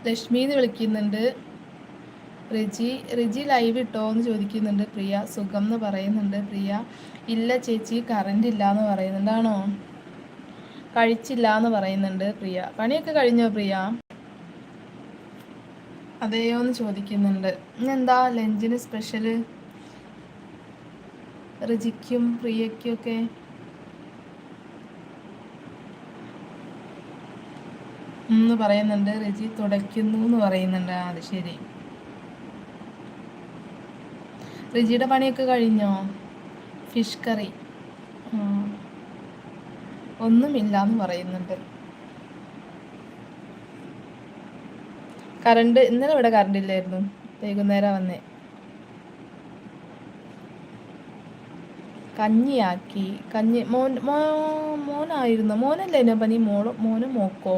ലക്ഷ്മിന്ന് വിളിക്കുന്നുണ്ട്. റിജി ലൈവ് ഇട്ടോ എന്ന് ചോദിക്കുന്നുണ്ട്. പ്രിയ സുഖം എന്ന് പറയുന്നുണ്ട്. പ്രിയ ഇല്ല ചേച്ചി കറണ്ട് ഇല്ല എന്ന് പറയുന്നുണ്ടാണോ? കഴിച്ചില്ല എന്ന് പറയുന്നുണ്ട് പ്രിയ. പണിയൊക്കെ കഴിഞ്ഞോ പ്രിയ? അതെയോ എന്ന് ചോദിക്കുന്നുണ്ട്. ഇന്നെന്താ ലഞ്ചിന് സ്പെഷ്യല് റിജിക്കും പ്രിയയ്ക്കും ഒക്കെ? എന്ന് പറയുന്നുണ്ട്. റിജി തുടയ്ക്കുന്നു എന്ന് പറയുന്നുണ്ട്. അത് ശരി. റിജിയുടെ പണിയൊക്കെ കഴിഞ്ഞോ? ഫിഷ് കറി ഒന്നുമില്ല എന്ന് പറയുന്നുണ്ട്. കറണ്ട് ഇന്നലെ ഇവിടെ കറണ്ട് ഇല്ലായിരുന്നു. വൈകുന്നേരം വന്നേ. കഞ്ഞിയാക്കി. കഞ്ഞി മോനായിരുന്നോ? മോനല്ലേനോ പനി? മോനും മോക്കോ?